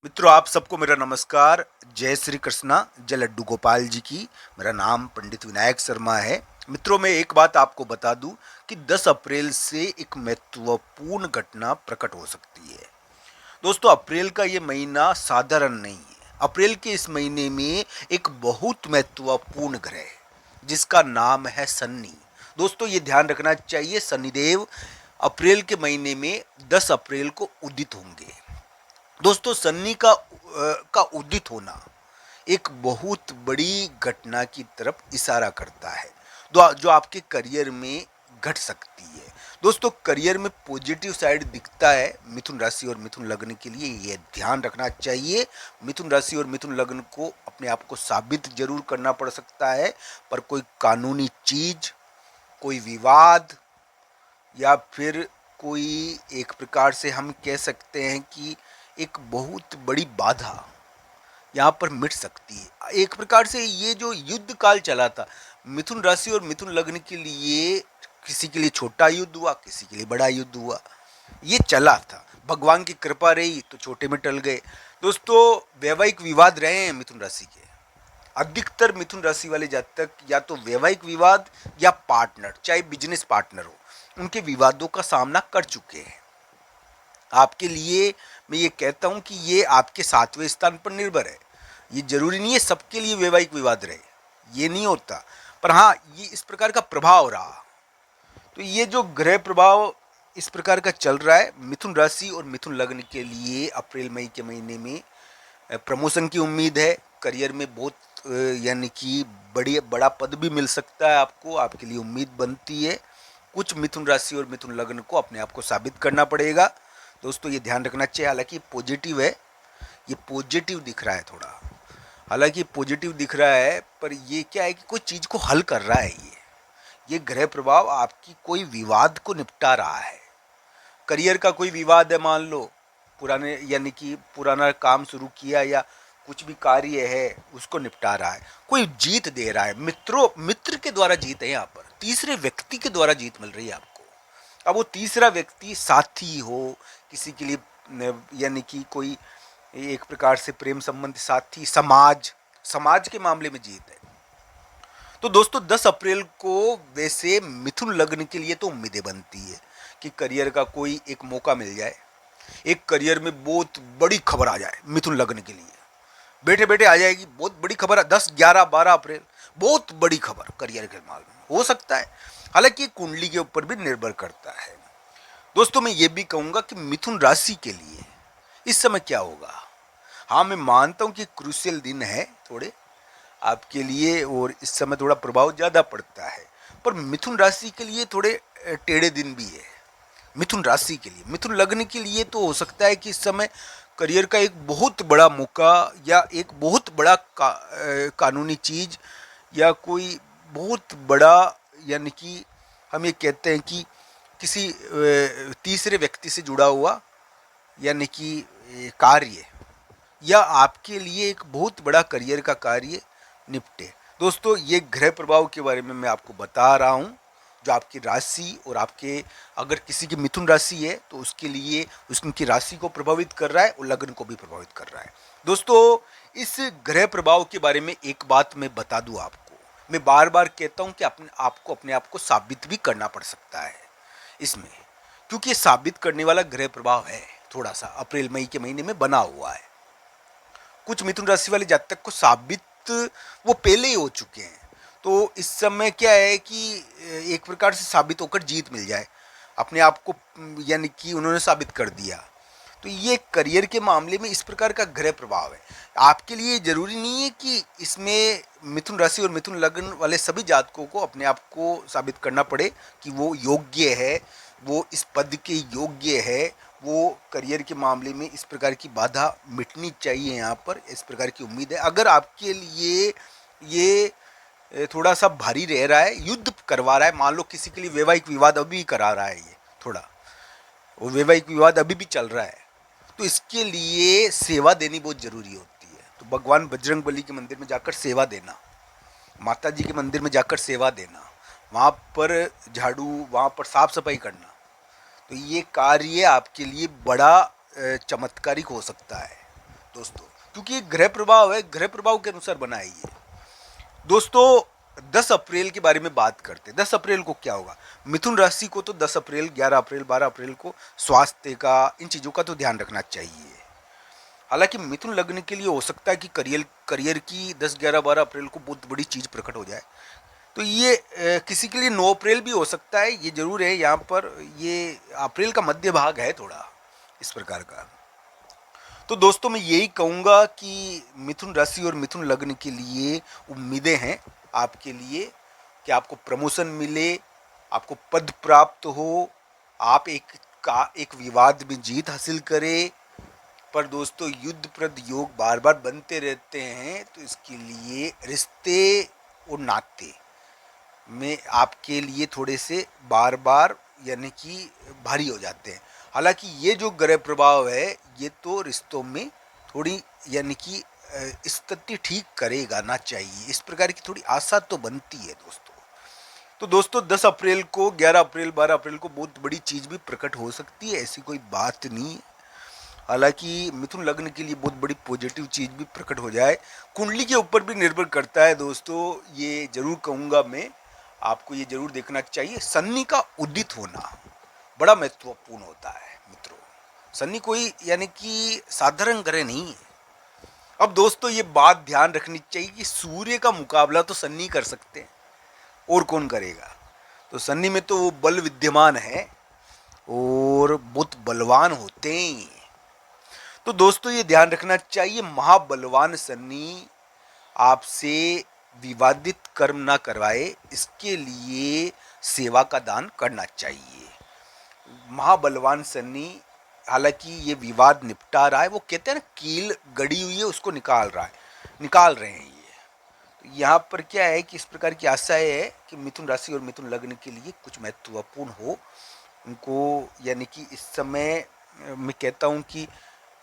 मित्रों, आप सबको मेरा नमस्कार। जय श्री कृष्णा। जय लड्डू गोपाल जी की। मेरा नाम पंडित विनायक शर्मा है। मित्रों, मैं एक बात आपको बता दूं कि 10 अप्रैल से एक महत्वपूर्ण घटना प्रकट हो सकती है। दोस्तों, अप्रैल का ये महीना साधारण नहीं है। अप्रैल के इस महीने में एक बहुत महत्वपूर्ण ग्रह है जिसका नाम है शनि। दोस्तों, ये ध्यान रखना चाहिए, शनिदेव अप्रैल के महीने में 10 अप्रैल को उदित होंगे। दोस्तों, सन्नी का उदित होना एक बहुत बड़ी घटना की तरफ इशारा करता है जो आपके करियर में घट सकती है। दोस्तों, करियर में पॉजिटिव साइड दिखता है मिथुन राशि और मिथुन लग्न के लिए। ये ध्यान रखना चाहिए। मिथुन राशि और मिथुन लग्न को अपने आप को साबित जरूर करना पड़ सकता है, पर कोई कानूनी चीज, कोई विवाद या फिर कोई एक प्रकार से हम कह सकते हैं कि एक बहुत बड़ी बाधा यहाँ पर मिट सकती है। एक प्रकार से ये जो युद्ध काल चला था मिथुन राशि और मिथुन लग्न के लिए, किसी के लिए छोटा युद्ध हुआ, किसी के लिए बड़ा युद्ध हुआ, ये चला था। भगवान की कृपा रही तो छोटे में टल गए। दोस्तों, वैवाहिक विवाद रहे हैं मिथुन राशि के। अधिकतर मिथुन राशि वाले जातक या तो वैवाहिक विवाद या पार्टनर, चाहे बिजनेस पार्टनर हो, उनके विवादों का सामना कर चुके हैं। आपके लिए मैं ये कहता हूं कि ये आपके 7वें स्थान पर निर्भर है। ये जरूरी नहीं है सबके लिए वैवाहिक विवाद रहे, ये नहीं होता, पर हाँ, ये इस प्रकार का प्रभाव रहा। तो ये जो ग्रह प्रभाव इस प्रकार का चल रहा है मिथुन राशि और मिथुन लग्न के लिए, अप्रैल मई के महीने में प्रमोशन की उम्मीद है। करियर में बहुत यानी कि बड़ा पद भी मिल सकता है आपको, आपके लिए उम्मीद बनती है। कुछ मिथुन राशि और मिथुन लग्न को अपने आप को साबित करना पड़ेगा। दोस्तों, ये ध्यान रखना चाहिए। हालांकि पॉजिटिव है, ये पॉजिटिव दिख रहा है थोड़ा, हालांकि पॉजिटिव दिख रहा है, पर ये क्या है कि कोई चीज़ को हल कर रहा है। ये ग्रह प्रभाव आपकी कोई विवाद को निपटा रहा है। करियर का कोई विवाद है, मान लो पुराने यानी कि पुराना काम शुरू किया या कुछ भी कार्य है उसको निपटा रहा है, कोई जीत दे रहा है। मित्र के द्वारा जीत है, यहाँ पर तीसरे व्यक्ति के द्वारा जीत मिल रही है आपको। अब वो तीसरा व्यक्ति साथी हो किसी के लिए, यानी कि कोई एक प्रकार से प्रेम संबंध, साथी, समाज के मामले में जीत है। तो दोस्तों, 10 अप्रैल को वैसे मिथुन लग्न के लिए तो उम्मीदें बनती है कि करियर का कोई एक मौका मिल जाए, एक करियर में बहुत बड़ी खबर आ जाए। मिथुन लग्न के लिए बैठे बैठे आ जाएगी बहुत बड़ी खबर। 10, 11, 12 अप्रैल बहुत बड़ी खबर करियर के मामले में हो सकता है। हालांकि कुंडली के ऊपर भी निर्भर करता है। दोस्तों, मैं ये भी कहूंगा कि मिथुन राशि के लिए इस समय क्या होगा। हाँ, मैं मानता हूं कि क्रूशियल दिन है थोड़े आपके लिए और इस समय थोड़ा प्रभाव ज़्यादा पड़ता है, पर मिथुन राशि के लिए थोड़े टेढ़े दिन भी है। मिथुन राशि के लिए, मिथुन लग्न के लिए तो हो सकता है कि इस समय करियर का एक बहुत बड़ा मौका या एक बहुत बड़ा कानूनी चीज़ या कोई बहुत बड़ा, यानी कि हम ये कहते हैं कि किसी तीसरे व्यक्ति से जुड़ा हुआ, यानी कि कार्य, या आपके लिए एक बहुत बड़ा करियर का कार्य निपटे। दोस्तों, ये ग्रह प्रभाव के बारे में मैं आपको बता रहा हूँ जो आपकी राशि और आपके, अगर किसी की मिथुन राशि है तो उसके लिए उसकी राशि को प्रभावित कर रहा है और लग्न को भी प्रभावित कर रहा है। दोस्तों, इस ग्रह प्रभाव के बारे में एक बात मैं बता दूं आपको, मैं बार बार कहता हूं कि अपने आप को साबित भी करना पड़ सकता है इसमें, क्योंकि ये साबित करने वाला ग्रह प्रभाव है, थोड़ा सा अप्रैल मई के महीने में बना हुआ है। कुछ मिथुन राशि वाले जातक को साबित वो पहले ही हो चुके हैं। तो इस समय क्या है कि एक प्रकार से साबित होकर जीत मिल जाए अपने आप को, यानी कि उन्होंने साबित कर दिया। तो ये करियर के मामले में इस प्रकार का ग्रह प्रभाव है। आपके लिए जरूरी नहीं है कि इसमें मिथुन राशि और मिथुन लग्न वाले सभी जातकों को अपने आप को साबित करना पड़े कि वो योग्य है, वो इस पद के योग्य है, वो करियर के मामले में इस प्रकार की बाधा मिटनी चाहिए। यहाँ पर इस प्रकार की उम्मीद है। अगर आपके लिए ये थोड़ा सा भारी रह रहा है, युद्ध करवा रहा है, मान लो किसी के लिए वैवाहिक विवाद अभी करा रहा है, ये थोड़ा वो वैवाहिक विवाद अभी भी चल रहा है, तो इसके लिए सेवा देनी बहुत जरूरी होती है। तो भगवान बजरंग बली के मंदिर में जाकर सेवा देना, माता जी के मंदिर में जाकर सेवा देना, वहाँ पर झाड़ू, वहाँ पर साफ सफाई करना, तो ये कार्य आपके लिए बड़ा चमत्कारिक हो सकता है। दोस्तों, क्योंकि ये ग्रह प्रभाव है, ग्रह प्रभाव के अनुसार बना है ये। दोस्तों 10 अप्रैल के बारे में बात करते हैं। 10 अप्रैल को क्या होगा? मिथुन राशि को तो 10 अप्रैल, 11 अप्रैल, 12 अप्रैल को स्वास्थ्य का, इन चीज़ों का तो ध्यान रखना चाहिए। हालांकि मिथुन लग्न के लिए हो सकता है कि करियर की 10, 11, 12 अप्रैल को बहुत बड़ी चीज़ प्रकट हो जाए। तो ये किसी के लिए 9 अप्रैल भी हो सकता है, ये जरूर है। यहाँ पर ये अप्रैल का मध्य भाग है थोड़ा इस प्रकार का। तो दोस्तों मैं यही कहूँगा कि मिथुन राशि और मिथुन लग्न के लिए उम्मीदें हैं आपके लिए कि आपको प्रमोशन मिले, आपको पद प्राप्त हो, आप एक विवाद में जीत हासिल करें। पर दोस्तों युद्धप्रद योग बार बार बनते रहते हैं, तो इसके लिए रिश्ते और नाते में आपके लिए थोड़े से बार बार यानी कि भारी हो जाते हैं। हालांकि ये जो ग्रह प्रभाव है ये तो रिश्तों में थोड़ी यानी कि स्थिति ठीक करेगा ना चाहिए, इस प्रकार की थोड़ी आशा तो बनती है दोस्तों। तो दोस्तों 10 अप्रैल को, 11 अप्रैल, 12 अप्रैल को बहुत बड़ी चीज़ भी प्रकट हो सकती है, ऐसी कोई बात नहीं है। हालांकि मिथुन लग्न के लिए बहुत बड़ी पॉजिटिव चीज़ भी प्रकट हो जाए, कुंडली के ऊपर भी निर्भर करता है दोस्तों। ये जरूर कहूँगा मैं, आपको ये जरूर देखना चाहिए। शनि का उदित होना बड़ा महत्वपूर्ण होता है मित्रों। शनि कोई यानी कि साधारण ग्रह नहीं है। अब दोस्तों ये बात ध्यान रखनी चाहिए कि सूर्य का मुकाबला तो शनि कर सकते हैं, और कौन करेगा? तो शनि में तो वो बल विद्यमान है और बहुत बलवान होते हैं। तो दोस्तों ये ध्यान रखना चाहिए, महाबलवान शनि आपसे विवादित कर्म ना करवाए, इसके लिए सेवा का दान करना चाहिए। महाबलवान शनि हालांकि ये विवाद निपटा रहा है, वो कहते हैं ना कील गड़ी हुई है उसको निकाल रहे हैं ये। तो यहाँ पर क्या है कि इस प्रकार की आशा है कि मिथुन राशि और मिथुन लग्न के लिए कुछ महत्वपूर्ण हो उनको, यानी कि इस समय मैं कहता हूँ कि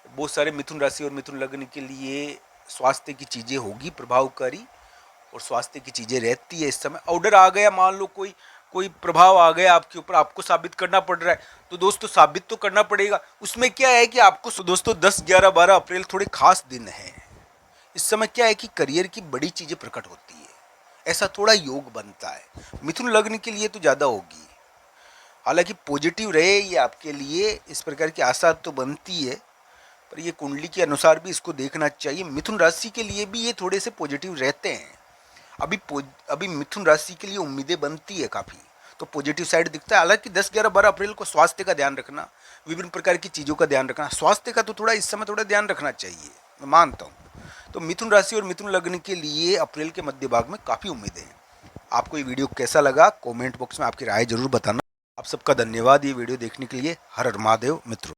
बहुत सारे मिथुन राशि और मिथुन लग्न के लिए स्वास्थ्य की चीज़ें होगी प्रभावकारी, और स्वास्थ्य की चीज़ें रहती है। इस समय ऑर्डर आ गया, मान लो कोई प्रभाव आ गया आपके ऊपर, आपको साबित करना पड़ रहा है, तो दोस्तों साबित तो करना पड़ेगा। उसमें क्या है कि आपको दोस्तों 10, 11, 12 अप्रैल थोड़े खास दिन हैं। इस समय क्या है कि करियर की बड़ी चीज़ें प्रकट होती है, ऐसा थोड़ा योग बनता है। मिथुन लग्न के लिए तो ज़्यादा होगी, हालांकि पॉजिटिव रहे ये आपके लिए, इस प्रकार की आशा तो बनती है। पर ये कुंडली के अनुसार भी इसको देखना चाहिए। मिथुन राशि के लिए भी ये थोड़े से पॉजिटिव रहते हैं। अभी मिथुन राशि के लिए उम्मीदें बनती है काफ़ी, तो पॉजिटिव साइड दिखता है। हालांकि 10, 11, 12 अप्रैल को स्वास्थ्य का ध्यान रखना, विभिन्न प्रकार की चीज़ों का ध्यान रखना, स्वास्थ्य का तो थोड़ा इस समय थोड़ा ध्यान रखना चाहिए, मैं मानता हूँ। तो मिथुन राशि और मिथुन लग्न के लिए अप्रैल के मध्य भाग में काफ़ी उम्मीदें हैं। आपको ये वीडियो कैसा लगा कॉमेंट बॉक्स में आपकी राय जरूर बताना। आप सबका धन्यवाद ये वीडियो देखने के लिए। हर हर महादेव मित्रों।